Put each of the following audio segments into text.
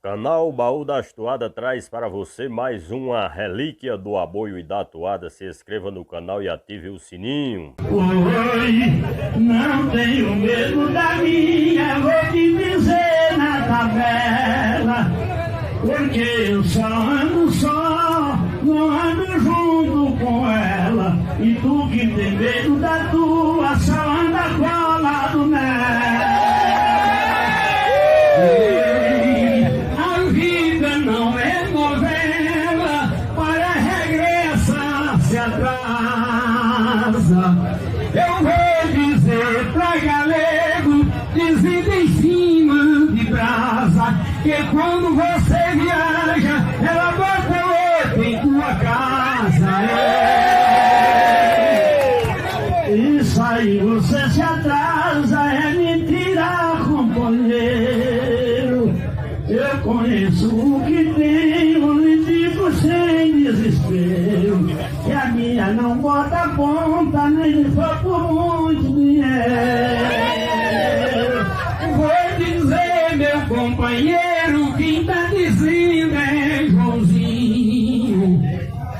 Canal Baú das Toadas traz para você mais uma relíquia do aboio e da toada. Se inscreva no canal e ative o sininho. Oi, não tenho medo da minha, vou te dizer na tabela, porque eu só ando só, não ando junto com ela. E tu que tem medo da tua, só anda colado nela. Eu vou dizer pra galego, dizendo em cima de brasa, que quando você viaja, ela bota outra em tua casa. Isso aí você se atrasa, é mentira, companheiro. Eu conheço o que tenho, lhe digo sem desespero, que a minha não bota ponta, nem for por muito dinheiro. Vou dizer, meu companheiro, quem tá dizendo é Joãozinho.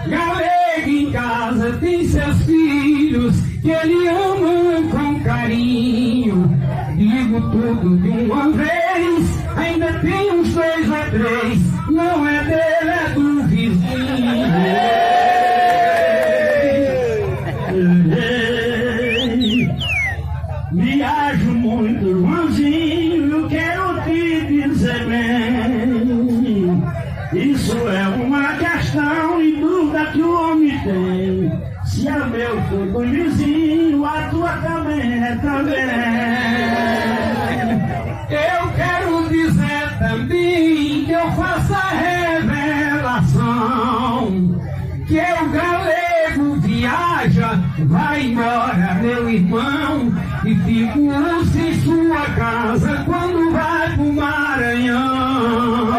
Galego em casa tem seus filhos, que ele ama com carinho. Digo tudo de uma vez, ainda tem uns 2 ou 3, não é dele, é do vizinho. Viajo muito, Joãozinho, quero te dizer bem. Isso é uma questão e dúvida que o homem tem. Se é meu for do vizinho, a tua também é também. Eu quero dizer também que eu faço a revelação, que o galego viaja, vai embora, meu irmão, e fico em sua casa quando vai pro Maranhão.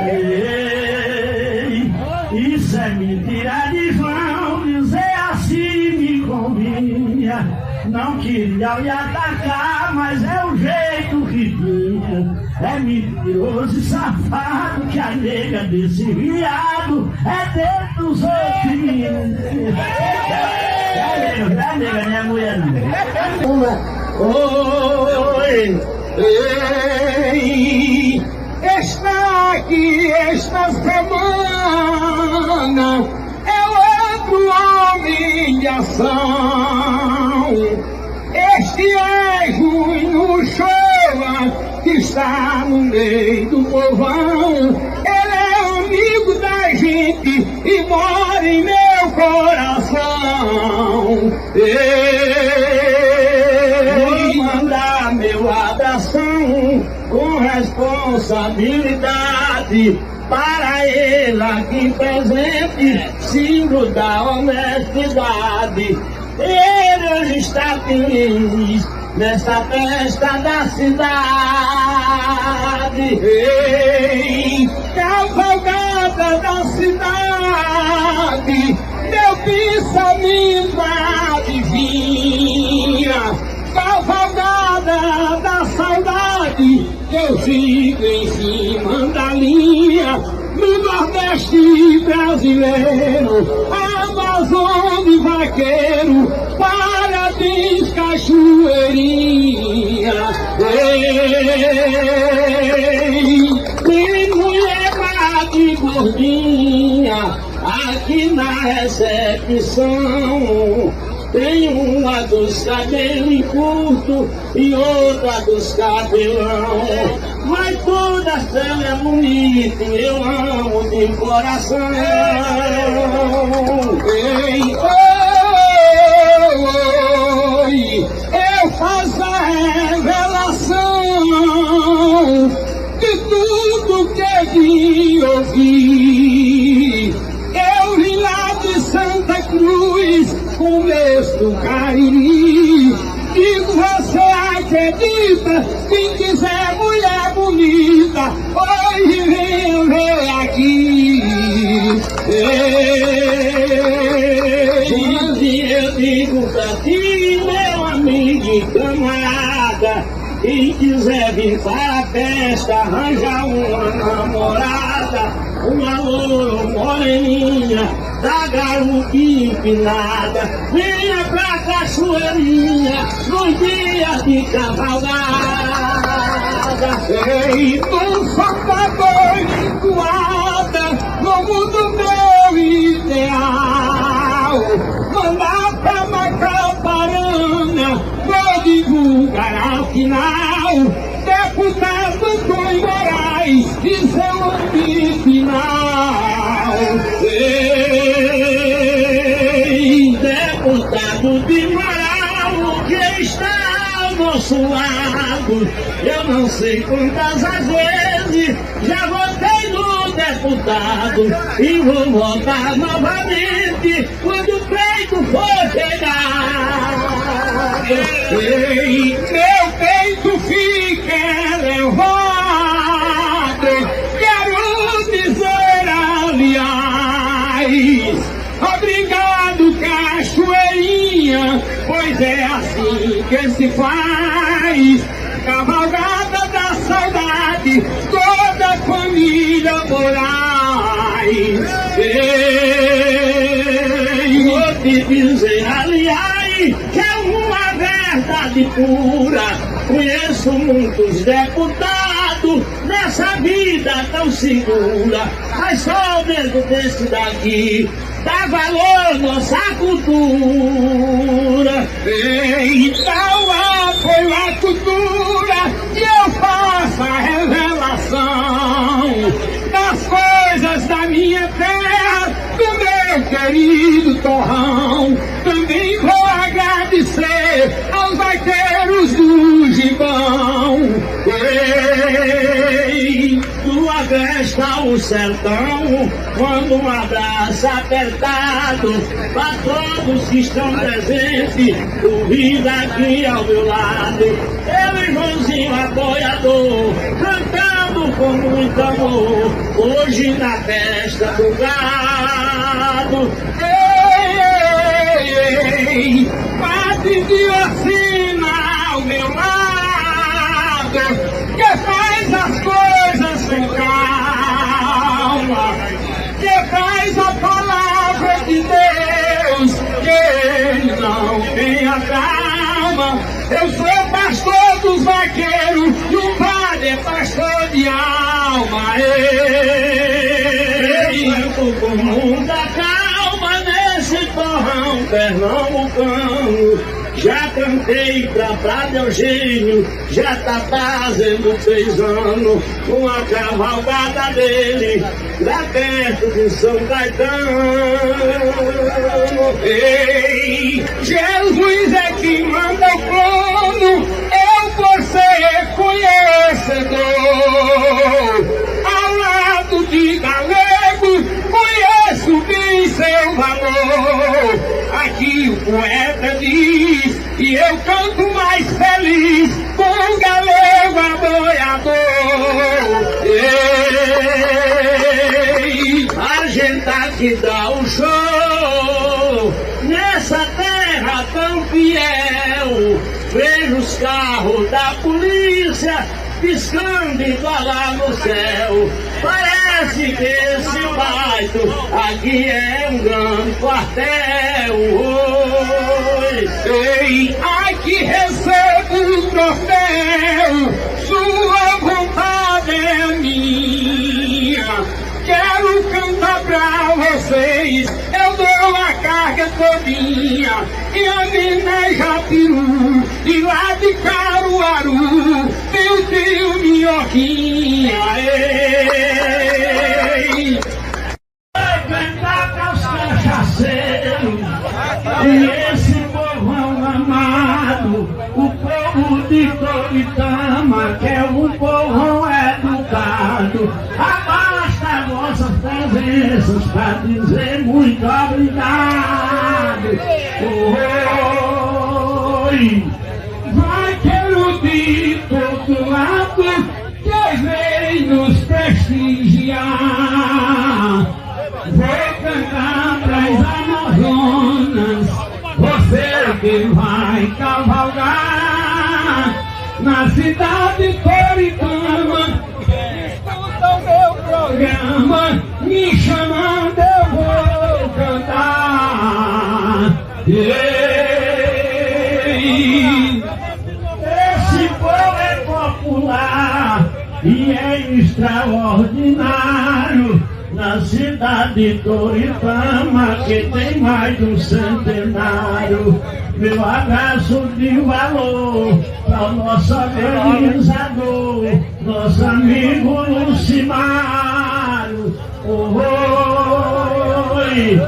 Ei, isso é mentira de João, dizer assim me convinha. Não queria me atacar, mas é o jeito que tinha. É mentiroso e safado que a nega desse viado é dentro dos outros meninos. É nega, minha mulher não. Oi, ei, está aqui esta semana, é outro homem de ação. Este é Junho Showa, que está no meio do povão. Ele é amigo da gente e mora em meu coração. Vou mandar meu abração com responsabilidade para ele aqui presente, símbolo da honestidade. Ele hoje está feliz nesta festa da cidade. Ei, cavalgada da cidade, meu pensamento adivinha. Cavalgada da saudade, eu sigo em cima da linha. No Nordeste brasileiro, Amazônia vaqueiro, parabéns cachoeirinha. Ei, tem mulher de gordinha aqui na recepção. Tem uma dos cabelos curtos e outra dos cabelão. Mas todas elas é bonita, eu amo de coração. Ei, oi, eu faço a revelação de tudo que vi ouvir. Eu vim lá de Santa Cruz, começo do Cariri. Digo, você acredita? Quem quiser mulher bonita, hoje vem ver aqui. Ei, eu digo pra ti, meu amigo e camarada, quem quiser vir para festa, arranja uma namorada, uma loura moreninha, da garupa empinada, venha pra cachoeirinha, nos dias de cavalgada. Ei, não só pra doida, no mundo meu ideal, mandar pra Macaparana, vou divulgar ao final, deputado Tom Moraes e seu nome final. Ei, deputado de Marau, que está ao nosso lado, eu não sei quantas as vezes já votei no deputado e vou votar novamente quando o peito for chegar. Ei, meu peito fica elevado, quero dizer aliás, obrigado cachoeirinha, pois é assim que se faz, cavalgada da saudade, toda a família Moraes. Ei, vou te dizer aliás, que é uma verdade pura, conheço muitos deputados nessa vida tão segura, mas só mesmo desse daqui dá valor nossa cultura. Então apoio a cultura e eu faço a revelação das coisas da minha terra, do meu querido Torrão. Também vou agradecer aos vaqueiros do Gibão. Ei, do agreste ao sertão, mando um abraço apertado para todos que estão presentes, o vida aqui ao meu lado. Eu, irmãozinho apoiador, cantando com muito amor, hoje na festa do gado. Ei, Padre Diocina ao meu lado, que faz as coisas com calma, que faz a palavra de Deus, que ele não tenha calma. Eu sou pastor dos vaqueiros e o padre é pastor de alma. Ei, com muita calma nesse torrão pernambucano, já cantei pra Frade Eugênio, já tá fazendo 6 anos, com a cavalgada dele, lá perto de São Caetano. Ei, Jesus é que manda o plano, eu vou ser conhecedor. Ao lado de galego, conheço bem seu valor. Aqui o poeta diz que eu canto mais feliz com o galego aboiador. Ei, a gente aqui dá um show nessa terra tão fiel. Vejo os carros da polícia piscando igual lá no céu. Parece que esse bairro aqui é um grande quartel. Ei, aqui recebo o troféu, sua vontade é minha. Quero cantar pra vocês, eu dou a carga todinha. E a mina Japiru, e lá de Caruaru, meu tio Minhoquinha. Ei, vai cantar pros cachaceiros, e esse povão amado, o povo de Toritama, que é um povão educado. Abasta vossas presenças para dizer muito obrigado. Oi, vaqueiro de todo lado, que vem nos prestigiar. Vou cantar pras Amazonas, você que vai cavalgar na cidade Toritama. programa, me chamando eu vou cantar. Esse povo é popular e é extraordinário. Na cidade de Toritama, que tem mais de um centenário. Meu abraço de valor para o nosso organizador, nosso amigo Lucimário. Oi,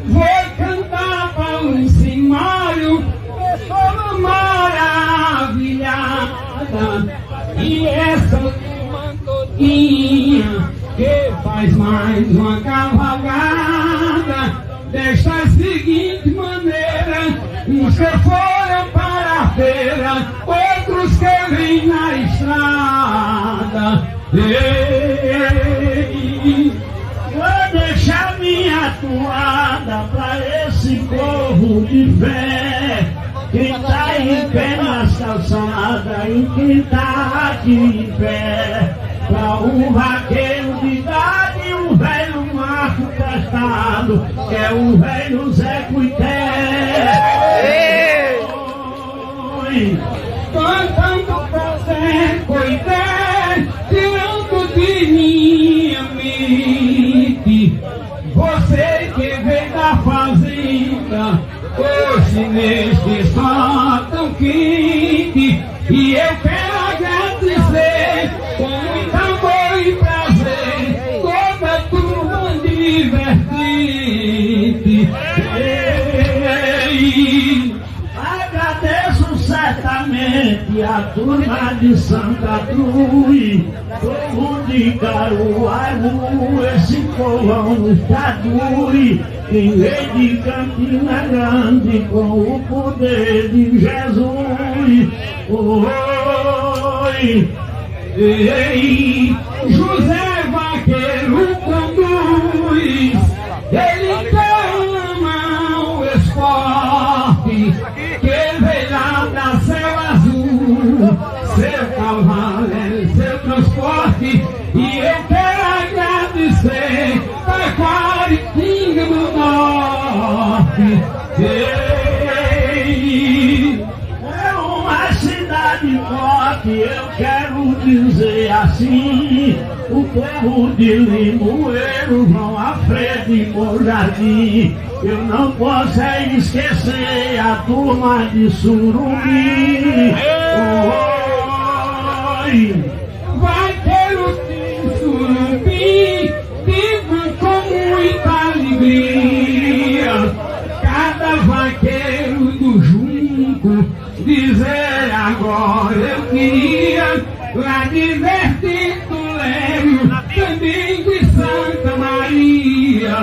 vou cantar para o Lucimário, pessoa maravilhada. E essa turma todinha que faz mais uma cavalgada desta seguinte maneira: uns que foram para a feira, outros que vêm na estrada. Ei, vou deixar minha toada para esse povo de fé, quem tá em pé nas calçadas e quem tá aqui em pé. Pra um vaqueiro de idade, um velho macho prestado, que é o velho Zé Cuité. Oi, cantando pra Zé Cuité, tirando de minha mente. Você que veio da fazenda, hoje neste sol tão quente, e eu quero agradecer com muito amor e prazer toda a turma divertente. Agradeço certamente a turma de Santa Cruz, povo de Caruaru, esse povão do Estadui, quem veio de Campina Grande com o poder de Jesus. Oi, ei, José Vaqueiro conduz, ele ama o esporte, que veio lá da Céu Azul, seu cavalo é seu transporte, e eu quero agradecer para Quaritinga do Norte. Ei, é uma cidade forte, eu quero dizer assim: o povo de Limoeiro vão à frente de Mojardim. Eu não posso esquecer a turma de Surumim. Oi, vaqueiro de Surumim, vivam com muita alegria. Cada vaqueiro do Junco dizer agora eu queria, lá divertido Lério, também de Santa Maria.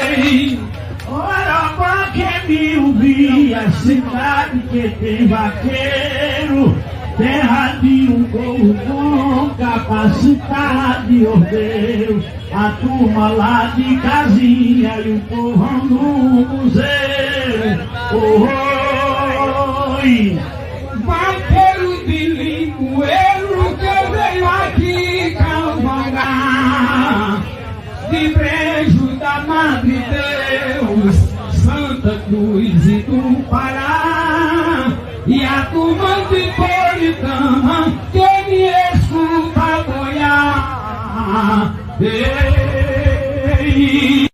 Ei, ora pra que me ouvir, a cidade que tem vaqueiro, terra de um povo com capacidade de ordeiro, a turma lá de casinha e o povão do museu. Oi, vaqueiro de Limoeiro, que veio aqui cavalgar, de Brejo da Madre Deus, Santa Cruz e do Pará, e a turma de Toritama que me escuta boiar. Ei,